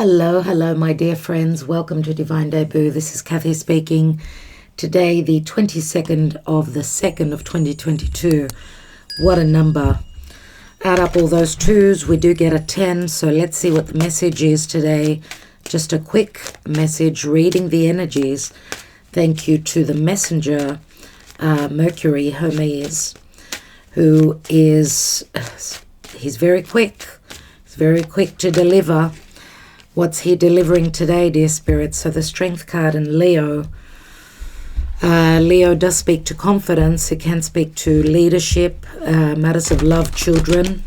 Hello, my dear friends. Welcome to Divine Debut. This is Kathy speaking. Today, the 22nd of the 2nd of 2022. What a number. Add up all those twos, we do get a 10. So let's see what the message is today. Just a quick message, reading the energies. Thank you to the messenger, Mercury, Hermes, who is, he's very quick. He's very quick to deliver. What's he delivering today, dear spirits? So the Strength card in Leo. Leo does speak to confidence. It can speak to leadership, matters of love, children,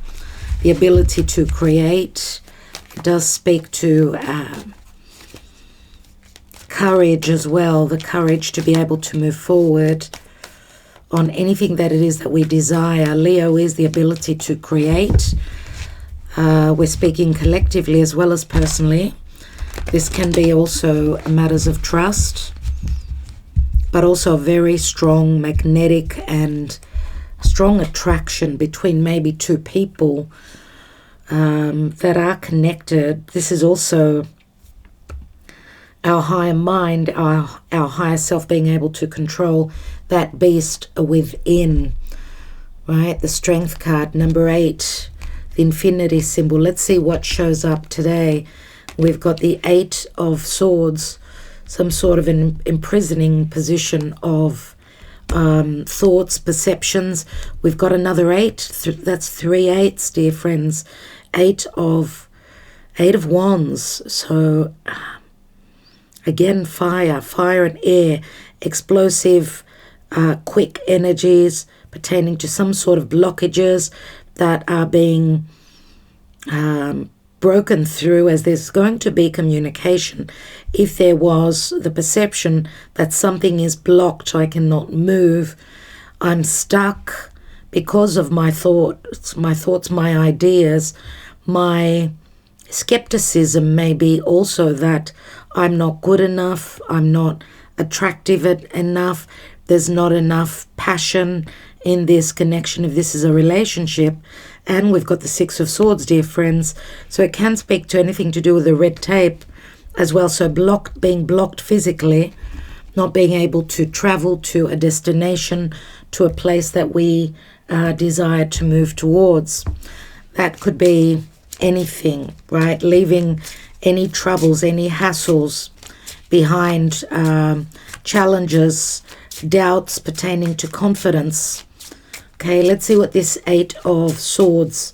the ability to create. It does speak to courage as well, the courage to be able to move forward on anything that it is that we desire. Leo is the ability to create. We're speaking collectively as well as personally. This can be also matters of trust, but also a very strong magnetic and strong attraction between maybe two people that are connected. This is also our higher mind, our higher self being able to control that beast within, right? The Strength card, number 8. The infinity symbol. Let's see what shows up today. We've got the 8 of Swords, some sort of an imprisoning position of thoughts, perceptions. We've got another 8. That's 3 8s, dear friends. 8 of Wands. So again, fire and air, explosive, quick energies pertaining to some sort of blockages that are being broken through, as there's going to be communication. If there was the perception that something is blocked, I cannot move, I'm stuck because of my thoughts, my ideas, my skepticism, maybe also that I'm not good enough, I'm not attractive enough, there's not enough passion in this connection, if this is a relationship. And we've got the 6 of Swords, dear friends. So it can speak to anything to do with the red tape as well. So being blocked physically, not being able to travel to a destination, to a place that we desire to move towards. That could be anything, right? Leaving any troubles, any hassles behind, challenges, doubts pertaining to confidence. Okay, let's see what this 8 of Swords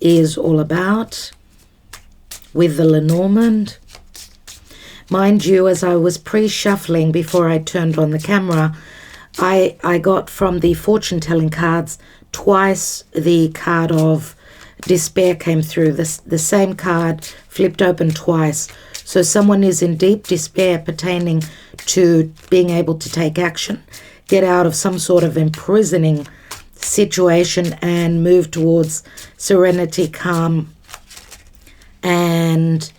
is all about with the Lenormand. Mind you, as I was pre-shuffling before I turned on the camera, I got from the fortune-telling cards twice the card of despair came through. The same card flipped open twice. So someone is in deep despair pertaining to being able to take action, get out of some sort of imprisoning situation and move towards serenity, calm. And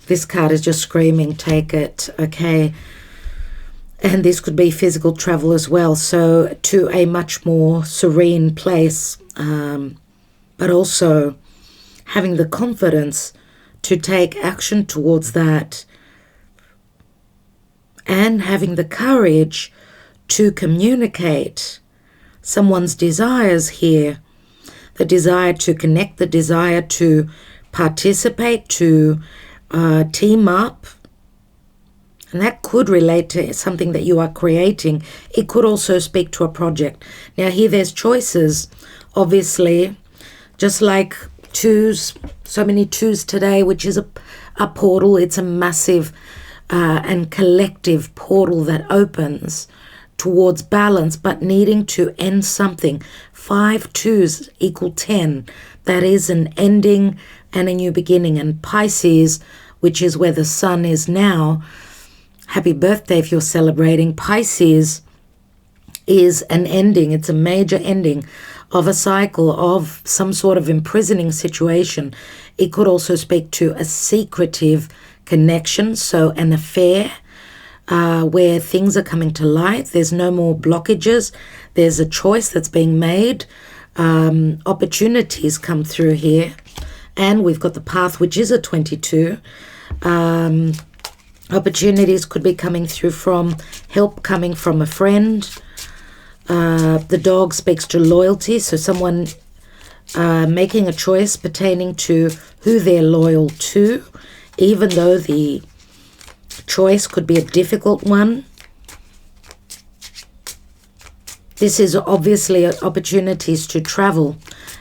this card is just screaming, take it, okay? And this could be physical travel as well, so to a much more serene place, but also having the confidence to take action towards that and having the courage to communicate someone's desires here, the desire to connect, the desire to participate, to team up. And that could relate to something that you are creating. It could also speak to a project. Now here there's choices, obviously, just like twos, so many twos today, which is a portal. It's a massive and collective portal that opens towards balance, but needing to end something. 5 twos equal 10. That is an ending and a new beginning. And Pisces, which is where the sun is now, happy birthday if you're celebrating. Pisces is an ending. It's a major ending of a cycle of some sort of imprisoning situation. It could also speak to a secretive connection, so an affair, where things are coming to light. There's no more blockages. There's a choice that's being made. Opportunities come through here. And we've got the path, which is a 22. Opportunities could be coming through from help coming from a friend. The dog speaks to loyalty, so someone making a choice pertaining to who they're loyal to, even though the choice could be a difficult one. This is obviously opportunities to travel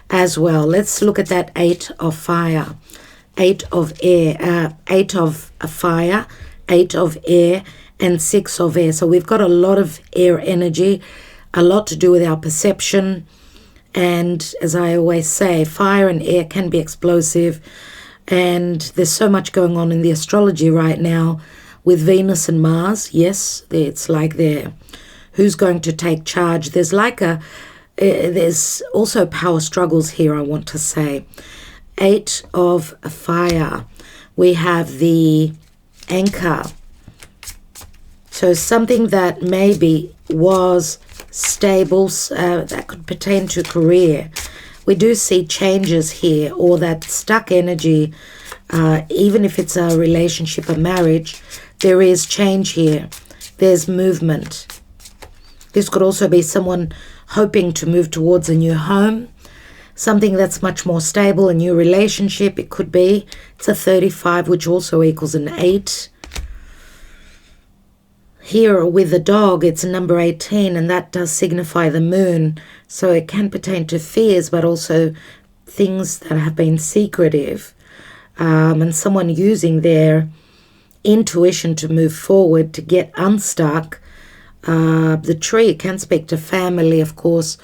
as well. Let's look at that 8 of fire, 8 of air, 8 of fire, 8 of air, and 6 of air. So we've got a lot of air energy, a lot to do with our perception. And as I always say, fire and air can be explosive. And there's so much going on in the astrology right now with Venus and Mars. Yes, it's like they're who's going to take charge. There's like there's also power struggles here, I want to say. 8 of fire. We have the anchor. So something that maybe was stable, that could pertain to career. We do see changes here, or that stuck energy, even if it's a relationship, a marriage, there is change here. There's movement. This could also be someone hoping to move towards a new home, something that's much more stable, a new relationship. It could be. It's a 35, which also equals an 8. Here with the dog, it's number 18, and that does signify the moon. So it can pertain to fears, but also things that have been secretive, and someone using their intuition to move forward, to get unstuck. The tree can speak to family, of course,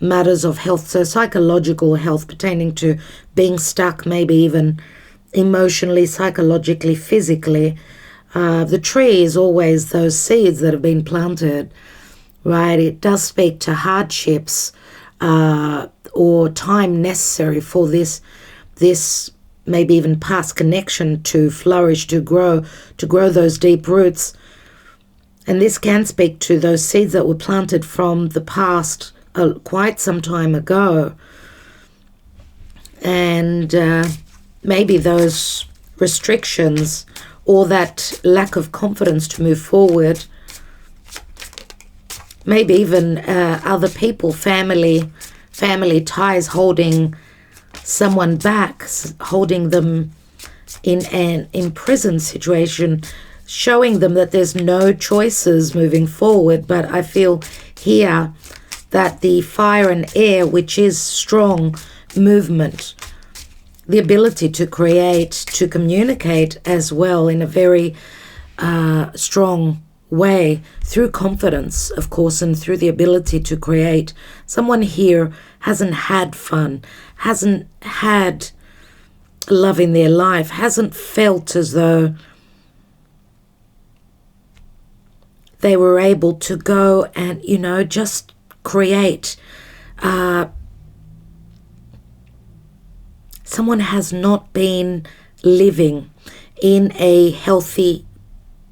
matters of health, so psychological health pertaining to being stuck, maybe even emotionally, psychologically, physically. The tree is always those seeds that have been planted, right? It does speak to hardships or time necessary for this maybe even past connection to flourish, to grow those deep roots. And this can speak to those seeds that were planted from the past quite some time ago. And maybe those restrictions or that lack of confidence to move forward, maybe even other people, family ties holding someone back, holding them in an imprisoned situation, showing them that there's no choices moving forward. But I feel here that the fire and air, which is strong movement, the ability to create, to communicate as well in a very strong way, through confidence, of course, and through the ability to create. Someone here hasn't had fun, hasn't had love in their life, hasn't felt as though they were able to go and, just create. Someone has not been living in a healthy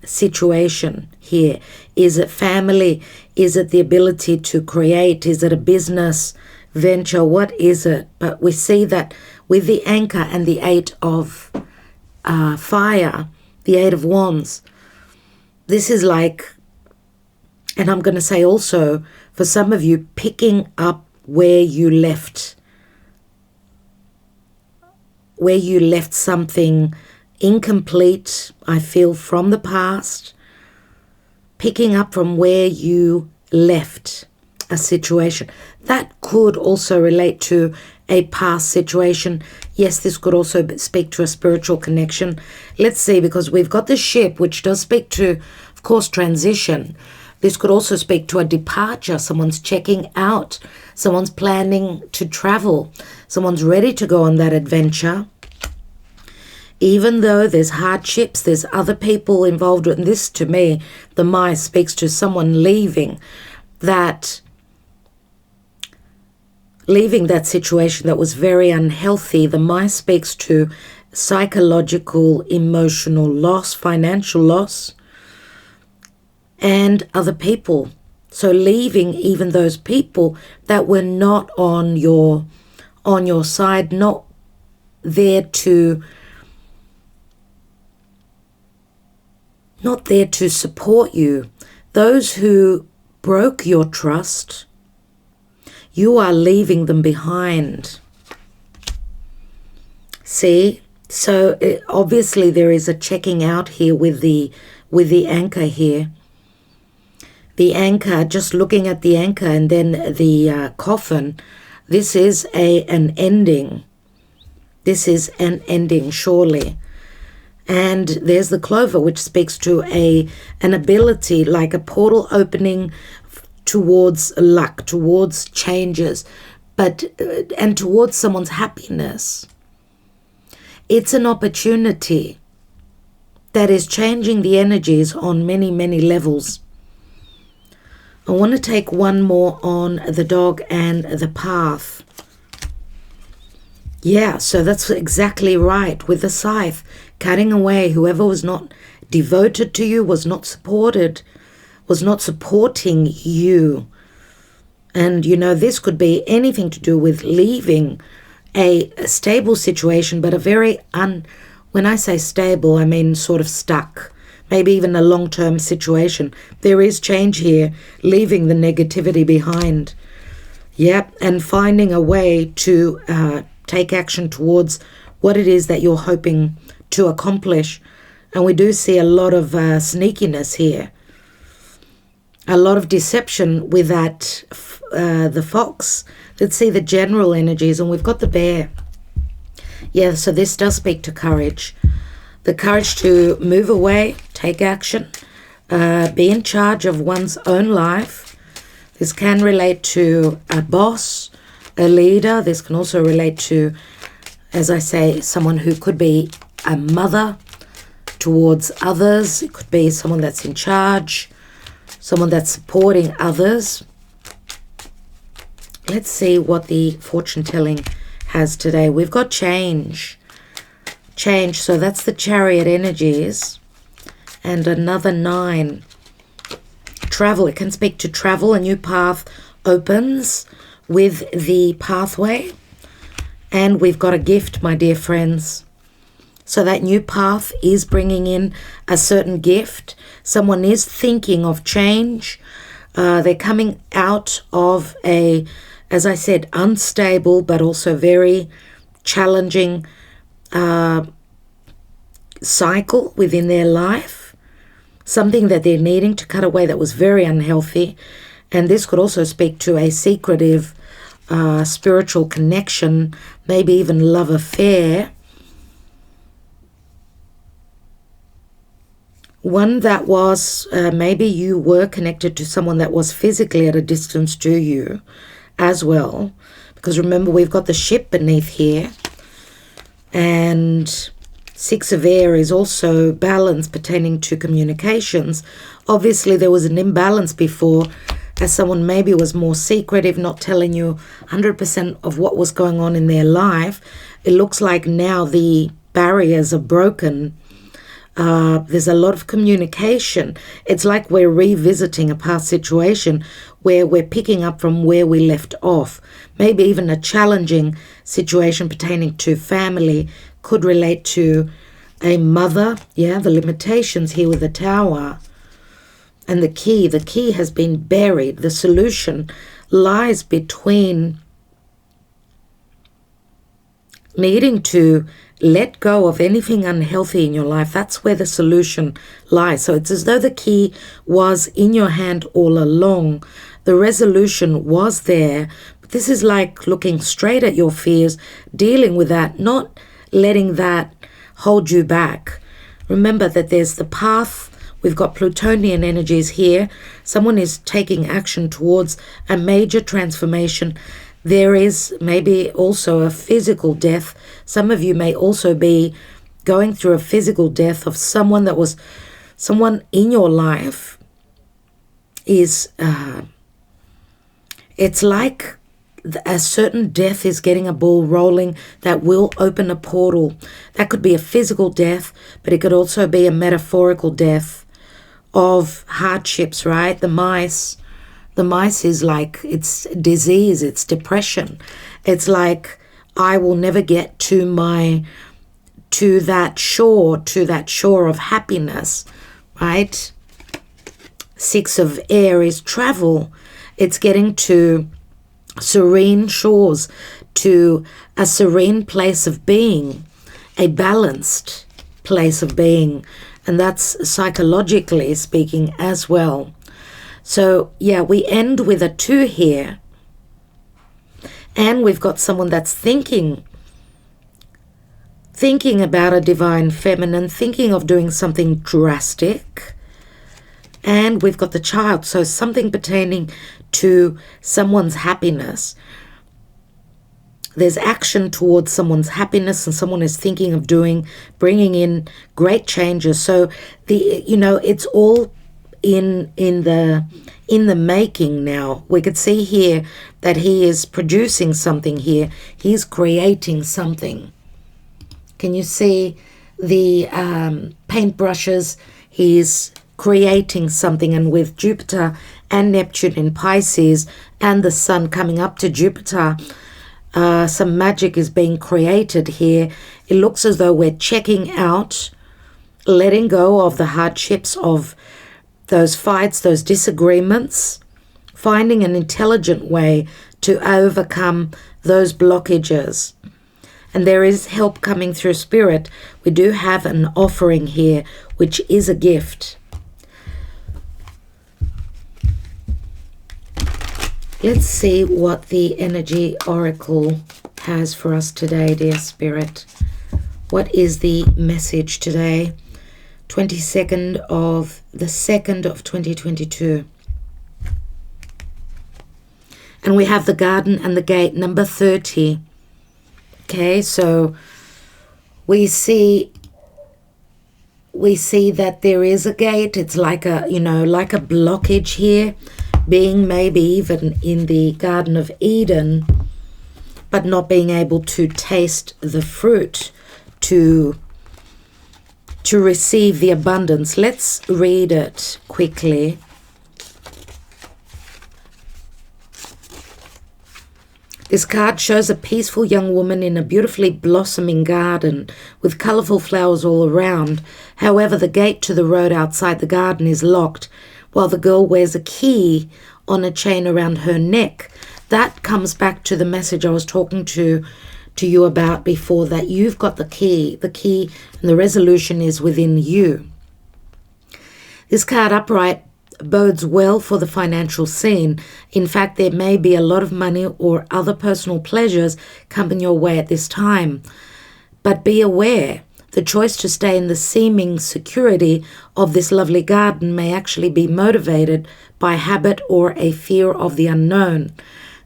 situation here. Is it family? Is it the ability to create? Is it a business venture? What is it? But we see that with the anchor and the 8 of fire, the 8 of wands, this is like, and I'm going to say also for some of you, picking up where you left something incomplete, I feel, from the past, picking up from where you left a situation. That could also relate to a past situation. Yes, this could also speak to a spiritual connection. Let's see, because we've got the ship, which does speak to, of course, transition. This could also speak to a departure. Someone's checking out. Someone's planning to travel. Someone's ready to go on that adventure. Even though there's hardships, there's other people involved in this. To me, the mice speaks to someone leaving that situation that was very unhealthy. The mice speaks to psychological, emotional loss, financial loss, and other people. So leaving even those people that were not on your side, not there to support you. Those who broke your trust, you are leaving them behind. See? So obviously there is a checking out here with the anchor here. The anchor, just looking at the anchor and then the coffin, this is an ending. This is an ending, surely. And there's the clover, which speaks to an ability, like a portal opening towards luck, towards changes, and towards someone's happiness. It's an opportunity that is changing the energies on many, many levels. I want to take one more on the dog and the path. Yeah, so that's exactly right. With the scythe, cutting away whoever was not devoted to you, was not supported, was not supporting you. And, this could be anything to do with leaving a stable situation, but a very when I say stable, I mean sort of stuck, maybe even a long-term situation. There is change here, leaving the negativity behind. Yep, and finding a way to take action towards what it is that you're hoping to accomplish. And we do see a lot of sneakiness here, a lot of deception with that the fox. Let's see the general energies, and we've got the bear. Yeah, so this does speak to courage. The courage to move away, take action, be in charge of one's own life. This can relate to a boss, a leader. This can also relate to, as I say, someone who could be a mother towards others. It could be someone that's in charge, someone that's supporting others. Let's see what the fortune telling has today. We've got change. Change, so that's the Chariot energies. And another 9. Travel, it can speak to travel. A new path opens with the pathway. And we've got a gift, my dear friends. So that new path is bringing in a certain gift. Someone is thinking of change. They're coming out of a, as I said, unstable but also very challenging cycle within their life. Something that they're needing to cut away that was very unhealthy. And this could also speak to a secretive spiritual connection, maybe even love affair. One that was, maybe you were connected to someone that was physically at a distance to you as well. Because remember, we've got the ship beneath here. And 6 of air is also balance pertaining to communications. Obviously, there was an imbalance before, as someone maybe was more secretive, not telling you 100% of what was going on in their life. It looks like now the barriers are broken. There's a lot of communication. It's like we're revisiting a past situation where we're picking up from where we left off. Maybe even a challenging situation pertaining to family could relate to a mother. Yeah, the limitations here with the Tower. And the key has been buried. The solution lies between needing to let go of anything unhealthy in your life. That's where the solution lies. So it's as though the key was in your hand all along. The resolution was there. But this is like looking straight at your fears, dealing with that, not letting that hold you back. Remember that there's the path. We've got Plutonian energies here. Someone is taking action towards a major transformation. There is maybe also a physical death. Some of you may also be going through a physical death of someone that was, someone in your life is, it's like a certain death is getting a ball rolling that will open a portal. That could be a physical death, but it could also be a metaphorical death of hardships, right? The mice is like, it's disease, it's depression. It's like I will never get to that shore of happiness, right? 6 of air is travel. It's getting to serene shores, to a serene place of being, a balanced place of being, and that's psychologically speaking as well. So yeah, we end with a 2 here, and we've got someone that's thinking about a divine feminine, thinking of doing something drastic, and we've got the child, so something pertaining to someone's happiness. There's action towards someone's happiness, and someone is thinking of bringing in great changes. So it's all in the making now. We could see here that he is producing something here. He's creating something. Can you see the paintbrushes? He's creating something, and with Jupiter and Neptune in Pisces and the Sun coming up to Jupiter, some magic is being created here. It looks as though we're checking out, letting go of the hardships of those fights, those disagreements, finding an intelligent way to overcome those blockages. And there is help coming through spirit. We do have an offering here, which is a gift. Let's see what the energy oracle has for us today, dear spirit. What is the message today? 22nd of the 2nd of 2022. And we have the garden and the gate, number 30. Okay, so we see that there is a gate. It's like a blockage here, being maybe even in the Garden of Eden, but not being able to taste the fruit, to receive the abundance. Let's read it quickly. This card shows a peaceful young woman in a beautifully blossoming garden with colourful flowers all around. However, the gate to the road outside the garden is locked, while the girl wears a key on a chain around her neck. That comes back to the message I was talking to you about before, that you've got the key and the resolution is within you. This card upright bodes well for the financial scene. In fact, there may be a lot of money or other personal pleasures coming your way at this time. But be aware, the choice to stay in the seeming security of this lovely garden may actually be motivated by habit or a fear of the unknown.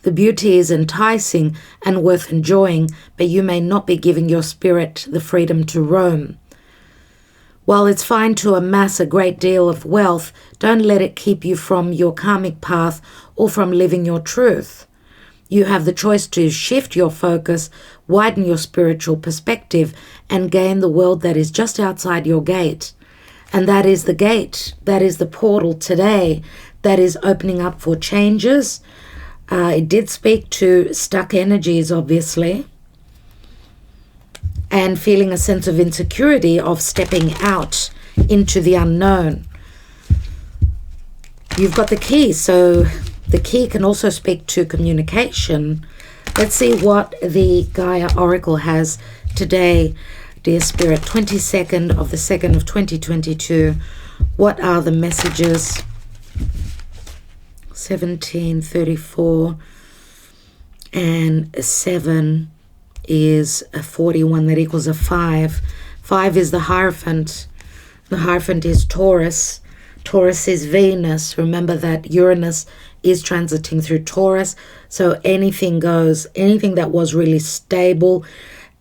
The beauty is enticing and worth enjoying, but you may not be giving your spirit the freedom to roam. While it's fine to amass a great deal of wealth, don't let it keep you from your karmic path or from living your truth. You have the choice to shift your focus, widen your spiritual perspective, and gain the world that is just outside your gate. And that is the gate, that is the portal today, that is opening up for changes. It did speak to stuck energies, obviously, and feeling a sense of insecurity of stepping out into the unknown. You've got the key, so the key can also speak to communication. Let's see what the Gaia Oracle has today, dear Spirit. 22nd of the 2nd of 2022. What are the messages? 1734 and 7 is a 41, that equals a 5. 5 is the Hierophant. The Hierophant is Taurus. Taurus is Venus. Remember that Uranus is transiting through Taurus. So anything goes, anything that was really stable,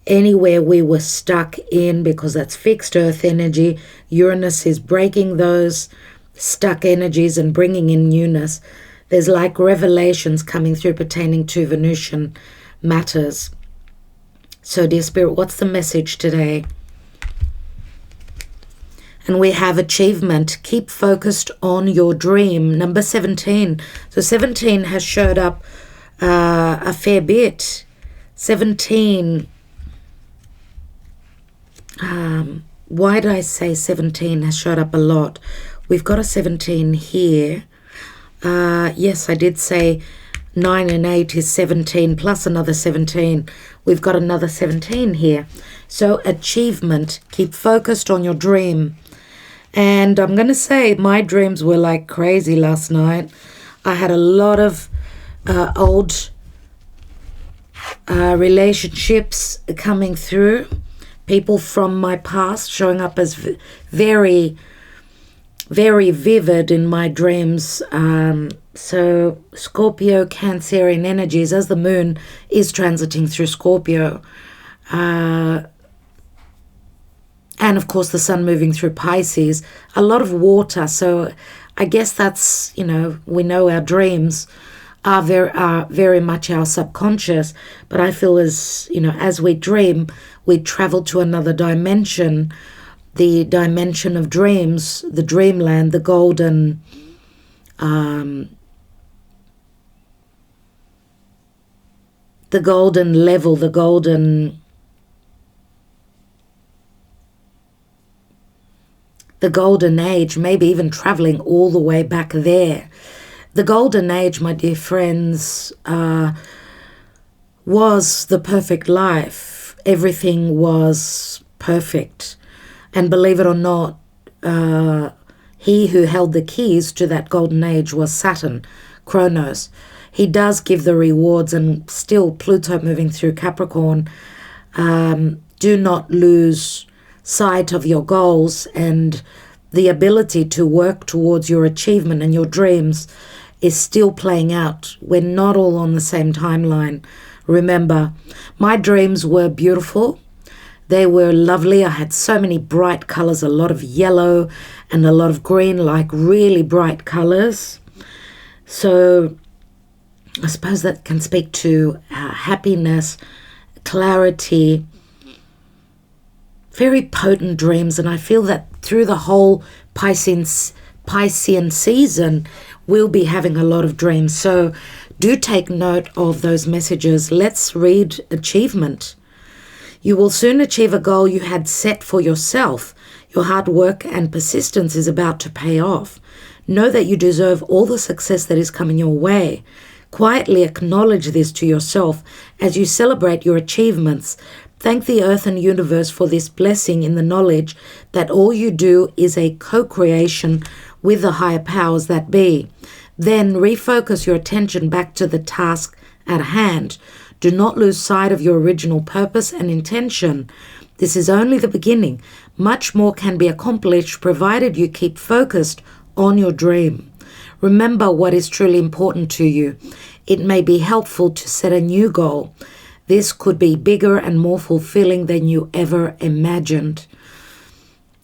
anywhere we were stuck in, because that's fixed earth energy, Uranus is breaking those stuck energies and bringing in newness. There's like revelations coming through pertaining to Venusian matters. So, dear Spirit, what's the message today? And we have achievement. Keep focused on your dream. Number 17. So 17 has showed up a fair bit. 17. Why did I say 17 has showed up a lot? We've got a 17 here. Yes, I did say 9 and 8 is 17 plus another 17. We've got another 17 here. So achievement, keep focused on your dream. And I'm going to say my dreams were like crazy last night. I had a lot of old relationships coming through. People from my past showing up as very, very vivid in my dreams. So Scorpio, Cancerian energies as the moon is transiting through Scorpio. And of course the sun moving through Pisces. A lot of water. So I guess that's, we know our dreams are very much our subconscious. But I feel as we dream, we travel to another dimension. The dimension of dreams, the dreamland, the golden level, the golden age, maybe even traveling all the way back there. The golden age, my dear friends, was the perfect life. Everything was perfect. And believe it or not, he who held the keys to that golden age was Saturn, Kronos. He does give the rewards, and still Pluto moving through Capricorn. Do not lose sight of your goals, and the ability to work towards your achievement and your dreams is still playing out. We're not all on the same timeline. Remember, my dreams were beautiful. They were lovely. I had so many bright colors, a lot of yellow and a lot of green, like really bright colors. So I suppose that can speak to happiness, clarity, very potent dreams. And I feel that through the whole Piscean season, we'll be having a lot of dreams. So do take note of those messages. Let's read achievement. You will soon achieve a goal you had set for yourself. Your hard work and persistence is about to pay off. Know that you deserve all the success that is coming your way. Quietly acknowledge this to yourself as you celebrate your achievements. Thank the earth and universe for this blessing in the knowledge that all you do is a co-creation with the higher powers that be. Then refocus your attention back to the task at hand. Do not lose sight of your original purpose and intention. This is only the beginning. Much more can be accomplished provided you keep focused on your dream. Remember what is truly important to you. It may be helpful to set a new goal. This could be bigger and more fulfilling than you ever imagined.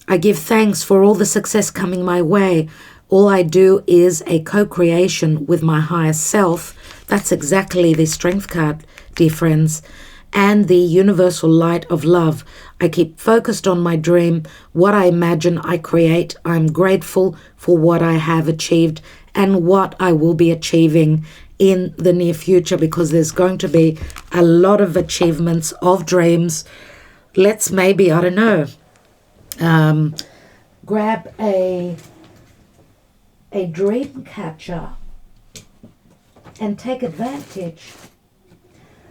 I give thanks for all the success coming my way. All I do is a co-creation with my higher self. That's exactly the Strength card, dear friends. And the universal light of love. I keep focused on my dream. What I imagine, I create. I'm grateful for what I have achieved and what I will be achieving in the near future, because there's going to be a lot of achievements of dreams. Let's maybe, I don't know, grab a dream catcher and take advantage.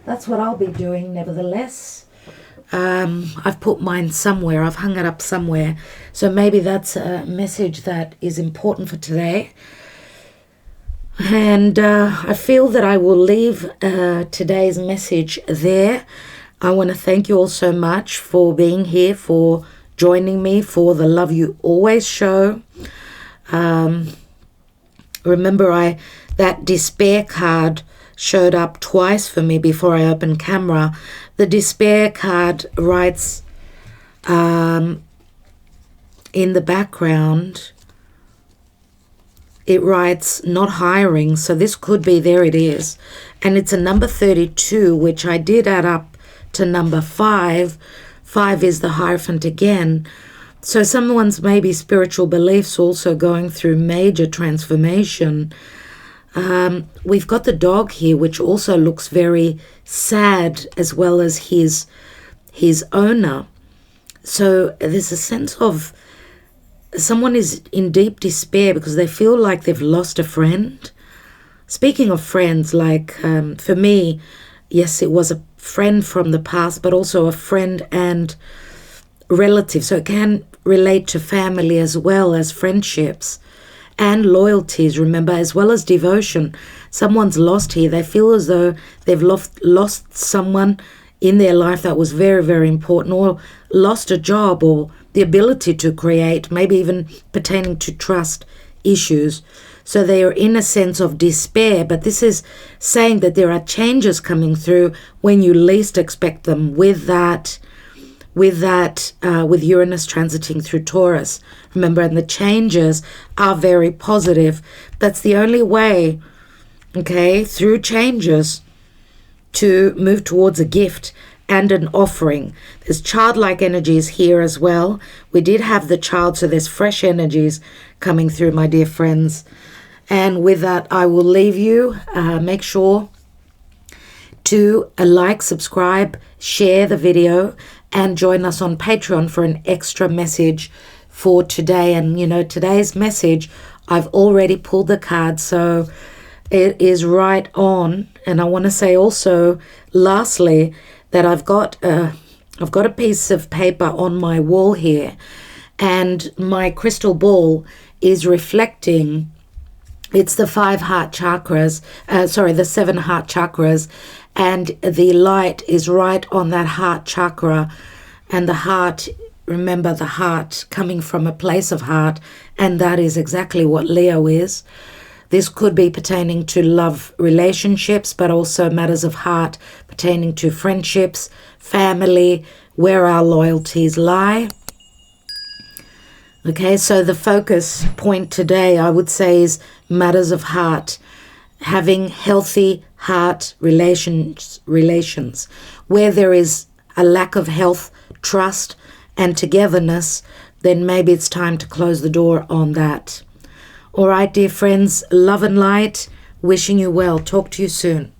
That's what I'll be doing nevertheless. I've put mine somewhere. I've hung it up somewhere. So maybe that's a message that is important for today. And I feel that I will leave today's message there. I want to thank you all so much for being here, for joining me, for the love you always show. Remember, that despair card showed up twice for me before I opened camera. The despair card writes in the background, it writes not hiring. So this could be, there it is. And it's a number 32, which I did add up to number 5. 5 is the Hierophant again. So someone's maybe spiritual beliefs also going through major transformation. We've got the dog here, which also looks very sad, as well as his owner. So there's a sense of someone is in deep despair because they feel like they've lost a friend. Speaking of friends, like for me, yes, it was a friend from the past, but also a friend and relative. So it can relate to family as well as friendships and loyalties, remember, as well as devotion. Someone's lost here. They feel as though they've lost someone in their life that was very, very important, or lost a job, or the ability to create, maybe even pertaining to trust issues. So they are in a sense of despair, but this is saying that there are changes coming through when you least expect them with Uranus transiting through Taurus. Remember, and the changes are very positive. That's the only way, okay, through changes to move towards a gift and an offering. There's childlike energies here as well. We did have the child, so there's fresh energies coming through, my dear friends. And with that, I will leave you. Make sure to like, subscribe, share the video, and join us on Patreon for an extra message for today. And, you know, today's message, I've already pulled the card, so it is right on. And I want to say also, lastly, that I've got a piece of paper on my wall here, and my crystal ball is reflecting. It's the 5 heart chakras, the 7 heart chakras, and the light is right on that heart chakra. And the heart, remember the heart coming from a place of heart, and that is exactly what Leo is. This could be pertaining to love relationships, but also matters of heart pertaining to friendships, family, where our loyalties lie. Okay, so the focus point today, I would say, is matters of heart, having healthy heart relations. Where there is a lack of health, trust, and togetherness, then maybe it's time to close the door on that. All right, dear friends, love and light, wishing you well. Talk to you soon.